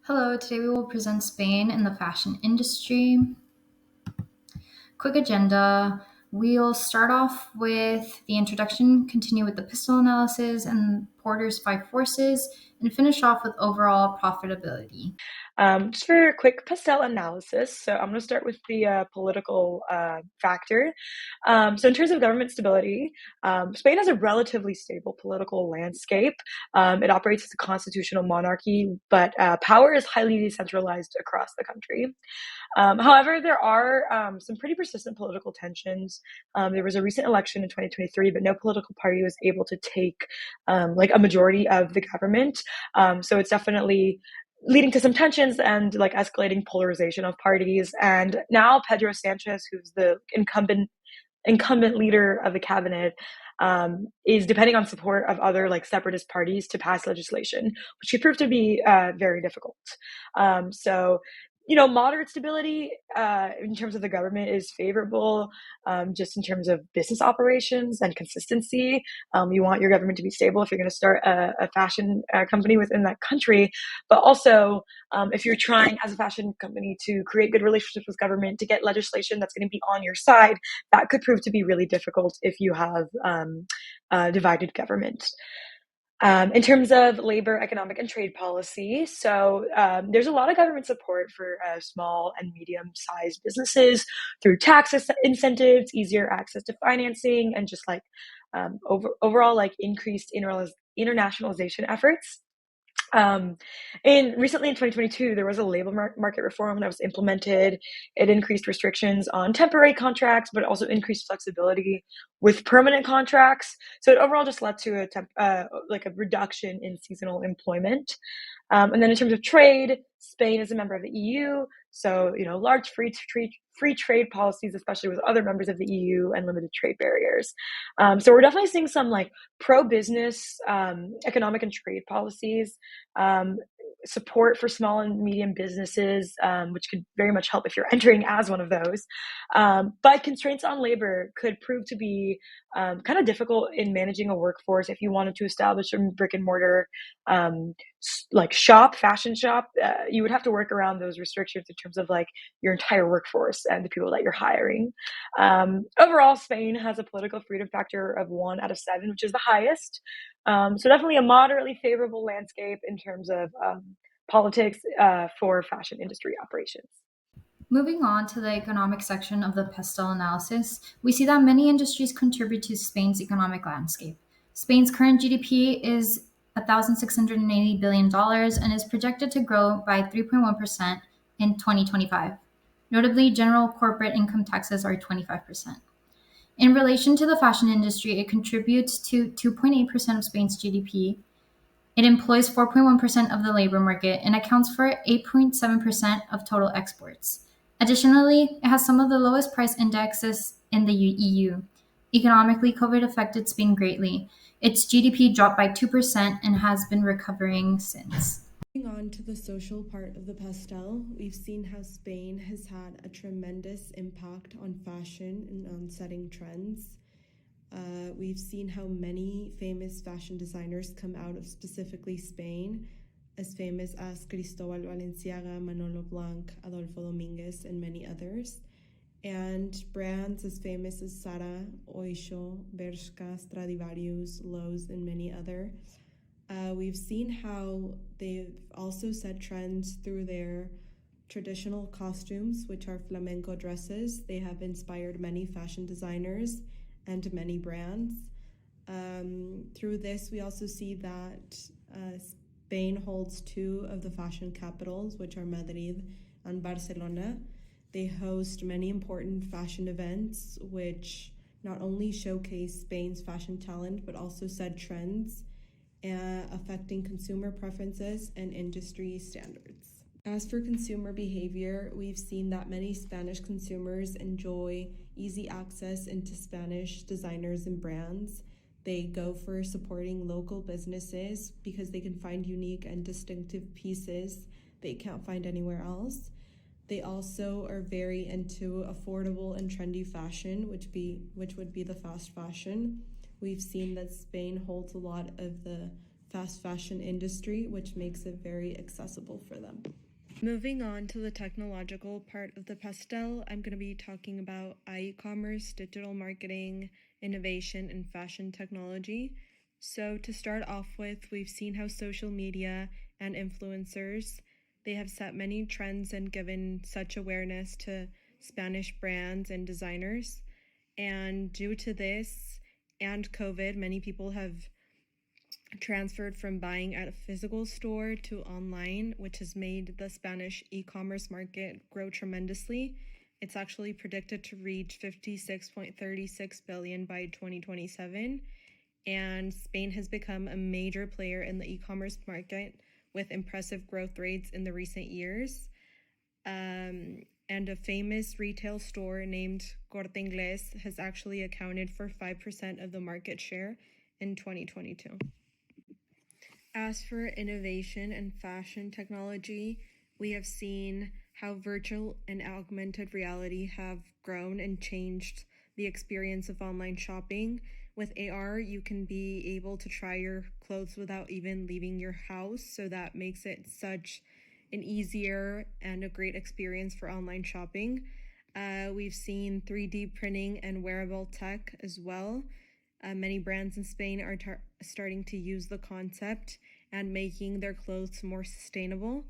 Hello, today we will present Spain and the fashion industry. Quick agenda. We'll start off with the introduction, continue with the pistol analysis and Porter's five forces, and finish off with overall profitability. Just for a quick pastel analysis, so I'm going to start with the political factor. So in terms of government stability, Spain has a relatively stable political landscape. It operates as a constitutional monarchy, but power is highly decentralized across the country. However, there are some pretty persistent political tensions. There was a recent election in 2023, but no political party was able to take like a majority of the government. So it's definitely leading to some tensions and like escalating polarization of parties. And now Pedro Sanchez, who's the incumbent leader of the cabinet, is depending on support of other like separatist parties to pass legislation, which could prove to be very difficult. So moderate stability in terms of the government is favorable, just in terms of business operations and consistency. You want your government to be stable if you're going to start a fashion company within that country, but also if you're trying as a fashion company to create good relationships with government to get legislation that's going to be on your side, that could prove to be really difficult if you have divided government. In terms of labor, economic, and trade policy, so there's a lot of government support for small and medium-sized businesses through tax incentives, easier access to financing, and just like overall like increased internationalization efforts. Recently in 2022, there was a labor market reform that was implemented. It increased restrictions on temporary contracts, but also increased flexibility with permanent contracts. So it overall just led to a reduction in seasonal employment. And then in terms of trade, Spain is a member of the EU, so large free trade policies, especially with other members of the EU, and limited trade barriers. So we're definitely seeing some like pro-business economic and trade policies, support for small and medium businesses, which could very much help if you're entering as one of those. But constraints on labor could prove to be kind of difficult in managing a workforce if you wanted to establish a brick and mortar like fashion shop. You would have to work around those restrictions in terms of like your entire workforce and the people that you're hiring. Overall, Spain has a political freedom factor of 1 out of 7, which is the highest. So definitely a moderately favorable landscape in terms of politics for fashion industry operations. Moving on to the economic section of the pestle analysis, we see that many industries contribute to Spain's economic landscape. Spain's current GDP is $1,680 billion and is projected to grow by 3.1% in 2025. Notably, general corporate income taxes are 25%. In relation to the fashion industry, it contributes to 2.8% of Spain's GDP. It employs 4.1% of the labor market and accounts for 8.7% of total exports. Additionally, it has some of the lowest price indexes in the EU. Economically, COVID affected Spain greatly. Its GDP dropped by 2% and has been recovering since. Moving on to the social part of the pastel, we've seen how Spain has had a tremendous impact on fashion and on setting trends. We've seen how many famous fashion designers come out of specifically Spain, as famous as Cristóbal Balenciaga, Manolo Blahnik, Adolfo Dominguez, and many others. And brands as famous as Zara, Oysho, Bershka, Stradivarius, Loewe, and many other. We've seen how they've also set trends through their traditional costumes, which are flamenco dresses. They have inspired many fashion designers and many brands. Through this, we also see that Spain holds 2 of the fashion capitals, which are Madrid and Barcelona. They host many important fashion events, which not only showcase Spain's fashion talent, but also set trends affecting consumer preferences and industry standards. As for consumer behavior, we've seen that many Spanish consumers enjoy easy access into Spanish designers and brands. They go for supporting local businesses because they can find unique and distinctive pieces they can't find anywhere else. They also are very into affordable and trendy fashion, which would be the fast fashion. We've seen that Spain holds a lot of the fast fashion industry, which makes it very accessible for them. Moving on to the technological part of the pastel, I'm going to be talking about e-commerce, digital marketing, innovation, and fashion technology. So to start off with, we've seen how social media and influencers, they have set many trends and given such awareness to Spanish brands and designers. And due to this and COVID, many people have transferred from buying at a physical store to online, which has made the Spanish e-commerce market grow tremendously. It's actually predicted to reach 56.36 billion by 2027, and Spain has become a major player in the e-commerce market with impressive growth rates in the recent years. And a famous retail store named Corte Inglés has actually accounted for 5% of the market share in 2022. As for innovation and fashion technology, we have seen how virtual and augmented reality have grown and changed the experience of online shopping. With AR, you can be able to try your clothes without even leaving your house, so that makes it such an easier and a great experience for online shopping. We've seen 3D printing and wearable tech as well. Many brands in Spain are starting to use the concept and making their clothes more sustainable.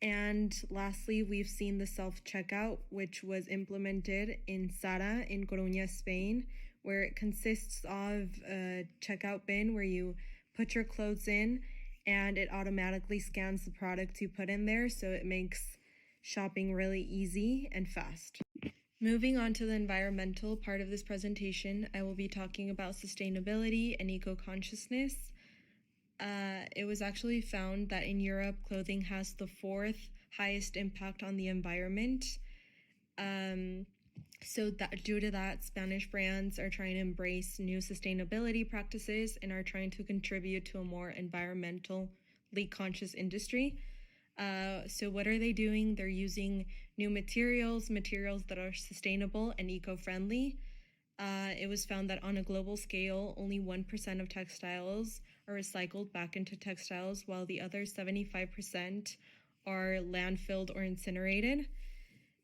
And lastly, we've seen the self-checkout, which was implemented in Zara in Coruña, Spain, where it consists of a checkout bin where you put your clothes in and it automatically scans the products you put in there, so it makes shopping really easy and fast. Moving on to the environmental part of this presentation, I will be talking about sustainability and eco-consciousness. It was actually found that in Europe, clothing has the 4th highest impact on the environment. So that due to that, Spanish brands are trying to embrace new sustainability practices and are trying to contribute to a more environmentally conscious industry. So what are they doing? They're using new materials that are sustainable and eco-friendly. It was found that on a global scale, only 1% of textiles are recycled back into textiles, while the other 75% are landfilled or incinerated.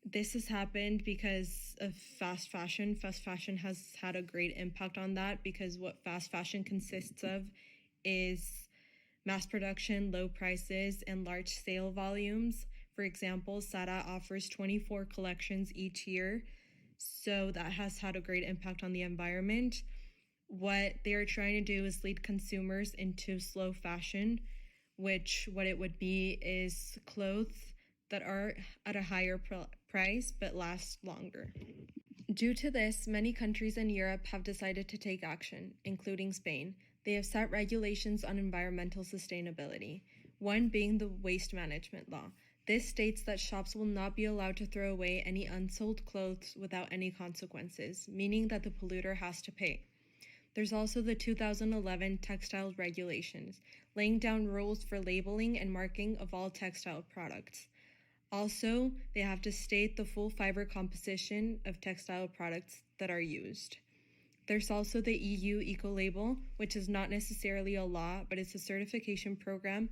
This has happened because of fast fashion. Fast fashion has had a great impact on that, because what fast fashion consists of is mass production, low prices, and large sale volumes. For example, Zara offers 24 collections each year, so that has had a great impact on the environment. What they're trying to do is lead consumers into slow fashion, which what it would be is clothes that are at a higher price but last longer. Due to this, many countries in Europe have decided to take action, including Spain. They have set regulations on environmental sustainability, one being the waste management law. This states that shops will not be allowed to throw away any unsold clothes without any consequences, meaning that the polluter has to pay. There's also the 2011 textile regulations, laying down rules for labeling and marking of all textile products. Also, they have to state the full fiber composition of textile products that are used. There's also the EU Ecolabel, which is not necessarily a law, but it's a certification program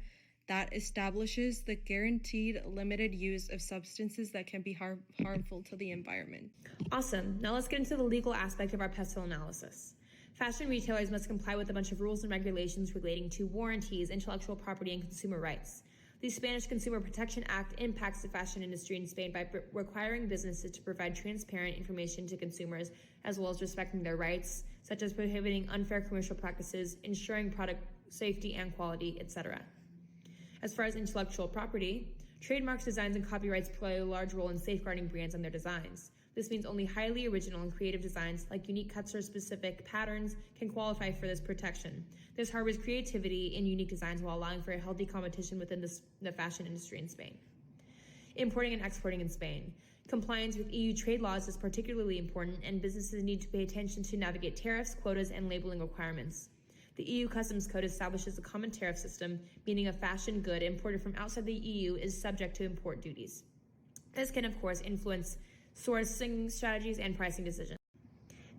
that establishes the guaranteed limited use of substances that can be harmful to the environment. Awesome. Now let's get into the legal aspect of our pestle analysis. Fashion retailers must comply with a bunch of rules and regulations relating to warranties, intellectual property, and consumer rights. The Spanish Consumer Protection Act impacts the fashion industry in Spain by requiring businesses to provide transparent information to consumers, as well as respecting their rights, such as prohibiting unfair commercial practices, ensuring product safety and quality, etc. As far as intellectual property, trademarks, designs, and copyrights play a large role in safeguarding brands and their designs. This means only highly original and creative designs, like unique cuts or specific patterns, can qualify for this protection. This harbors creativity in unique designs while allowing for a healthy competition within the fashion industry in Spain. Importing and exporting in Spain. Compliance with EU trade laws is particularly important, and businesses need to pay attention to navigate tariffs, quotas, and labeling requirements. The EU Customs Code establishes a common tariff system, meaning a fashion good imported from outside the EU is subject to import duties. This can, of course, influence sourcing strategies and pricing decisions.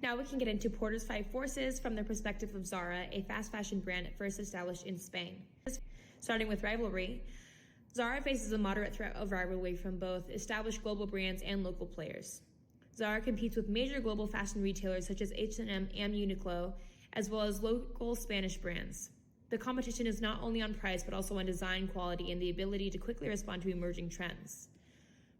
Now we can get into Porter's 5 forces from the perspective of Zara, a fast fashion brand first established in Spain. Starting with rivalry, Zara faces a moderate threat of rivalry from both established global brands and local players. Zara competes with major global fashion retailers such as H&M and Uniqlo, as well as local Spanish brands. The competition is not only on price, but also on design, quality, and the ability to quickly respond to emerging trends.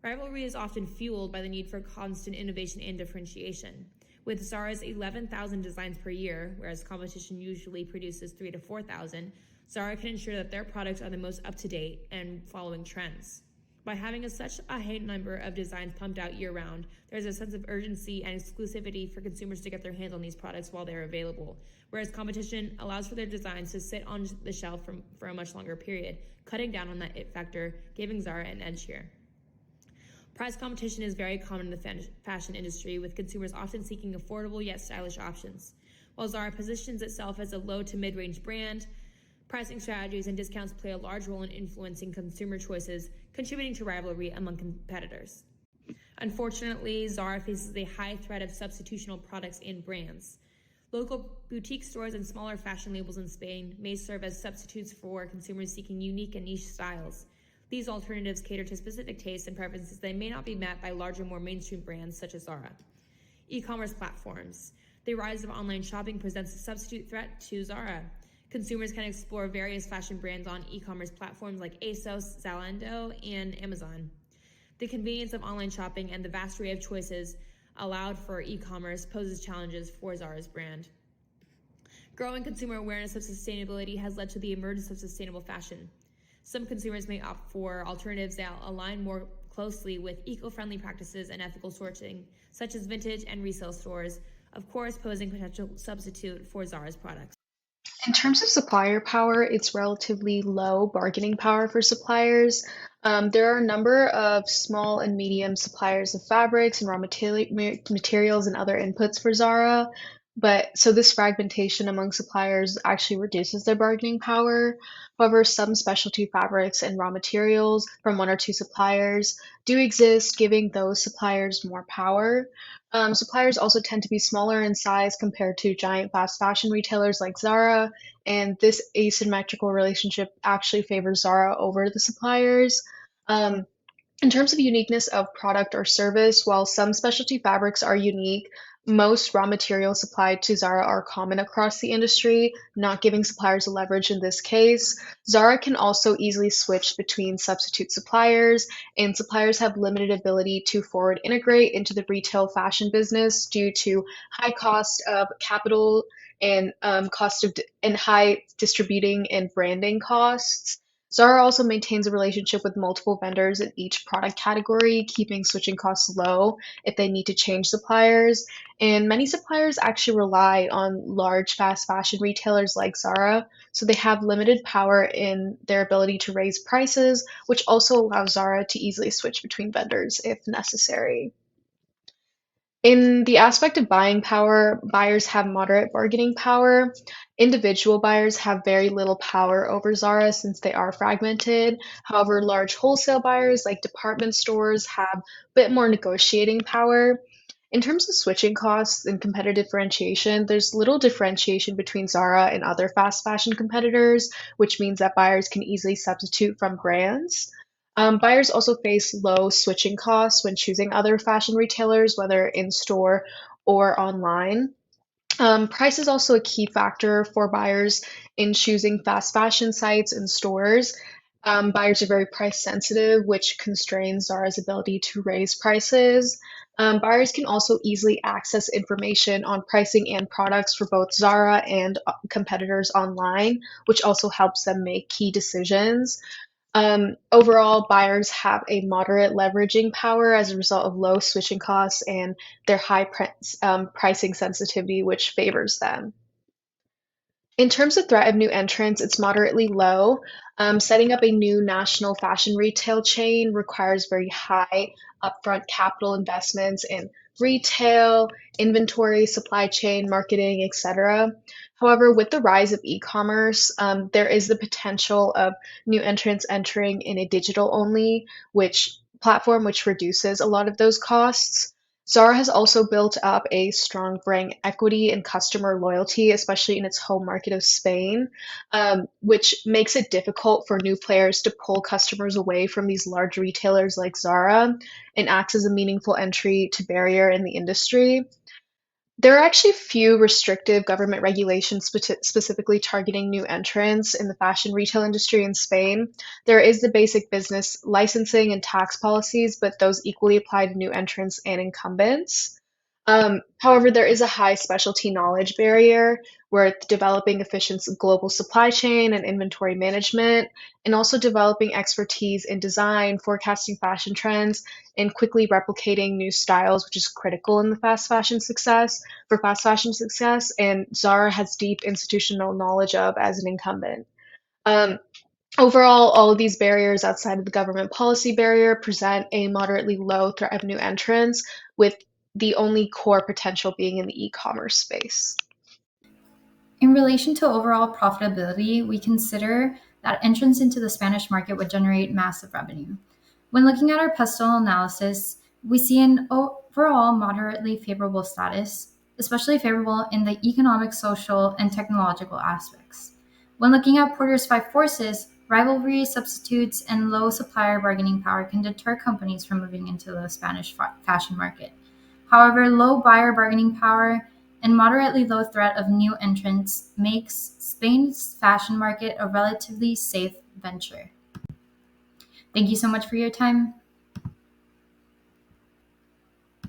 Rivalry is often fueled by the need for constant innovation and differentiation. With Zara's 11,000 designs per year, whereas competition usually produces 3,000 to 4,000, Zara can ensure that their products are the most up-to-date and following trends. By having such a high number of designs pumped out year-round, there's a sense of urgency and exclusivity for consumers to get their hands on these products while they're available, whereas competition allows for their designs to sit on the shelf for a much longer period, cutting down on that it factor, giving Zara an edge here. Price competition is very common in the fashion industry, with consumers often seeking affordable yet stylish options. While Zara positions itself as a low to mid-range brand, pricing strategies and discounts play a large role in influencing consumer choices, contributing to rivalry among competitors. Unfortunately, Zara faces a high threat of substitutional products and brands. Local boutique stores and smaller fashion labels in Spain may serve as substitutes for consumers seeking unique and niche styles. These alternatives cater to specific tastes and preferences that may not be met by larger, more mainstream brands such as Zara. E-commerce platforms. The rise of online shopping presents a substitute threat to Zara. Consumers can explore various fashion brands on e-commerce platforms like ASOS, Zalando, and Amazon. The convenience of online shopping and the vast array of choices allowed for e-commerce poses challenges for Zara's brand. Growing consumer awareness of sustainability has led to the emergence of sustainable fashion. Some consumers may opt for alternatives that align more closely with eco-friendly practices and ethical sourcing, such as vintage and resale stores, of course posing potential substitute for Zara's products. In terms of supplier power, it's relatively low bargaining power for suppliers. There are a number of small and medium suppliers of fabrics and raw materials and other inputs for Zara, but so this fragmentation among suppliers actually reduces their bargaining power. However, some specialty fabrics and raw materials from one or two suppliers do exist, giving those suppliers more power. Suppliers also tend to be smaller in size compared to giant fast fashion retailers like Zara, and this asymmetrical relationship actually favors Zara over the suppliers. Um, in terms of uniqueness of product or service, while some specialty fabrics are unique, most raw materials supplied to Zara are common across the industry, not giving suppliers a leverage in this case. Zara can also easily switch between substitute suppliers, and suppliers have limited ability to forward integrate into the retail fashion business due to high cost of capital and and high distributing and branding costs. Zara also maintains a relationship with multiple vendors in each product category, keeping switching costs low if they need to change suppliers. And many suppliers actually rely on large fast fashion retailers like Zara, so they have limited power in their ability to raise prices, which also allows Zara to easily switch between vendors if necessary. In the aspect of buying power, buyers have moderate bargaining power. Individual buyers have very little power over Zara since they are fragmented. However, large wholesale buyers like department stores have a bit more negotiating power. In terms of switching costs and competitive differentiation, there's little differentiation between Zara and other fast fashion competitors, which means that buyers can easily substitute from brands. Buyers also face low switching costs when choosing other fashion retailers, whether in store or online. Price is also a key factor for buyers in choosing fast fashion sites and stores. Buyers are very price sensitive, which constrains Zara's ability to raise prices. Buyers can also easily access information on pricing and products for both Zara and competitors online, which also helps them make key decisions. Overall, buyers have a moderate leveraging power as a result of low switching costs and their high pricing sensitivity, which favors them. In terms of threat of new entrants, it's moderately low. Setting up a new national fashion retail chain requires very high upfront capital investments in retail, inventory, supply chain, marketing, etc. However, with the rise of e-commerce, there is the potential of new entrants entering in a digital only which platform, which reduces a lot of those costs. Zara has also built up a strong brand equity and customer loyalty, especially in its home market of Spain, which makes it difficult for new players to pull customers away from these large retailers like Zara and acts as a meaningful entry to barrier in the industry. There are actually few restrictive government regulations specifically targeting new entrants in the fashion retail industry in Spain. There is the basic business licensing and tax policies, but those equally apply to new entrants and incumbents. However, there is a high specialty knowledge barrier where developing efficient global supply chain and inventory management, and also developing expertise in design, forecasting fashion trends, and quickly replicating new styles, which is critical in the fast fashion success, and Zara has deep institutional knowledge of as an incumbent. Um, Overall, all of these barriers outside of the government policy barrier present a moderately low threat of new entrants, with the only core potential being in the e-commerce space. In relation to overall profitability, we consider that entrance into the Spanish market would generate massive revenue. When looking at our pestle analysis, we see an overall moderately favorable status, especially favorable in the economic, social, and technological aspects. When looking at Porter's five forces, rivalry, substitutes, and low supplier bargaining power can deter companies from moving into the Spanish fashion market. However, low buyer bargaining power and moderately low threat of new entrants makes Spain's fashion market a relatively safe venture. Thank you so much for your time.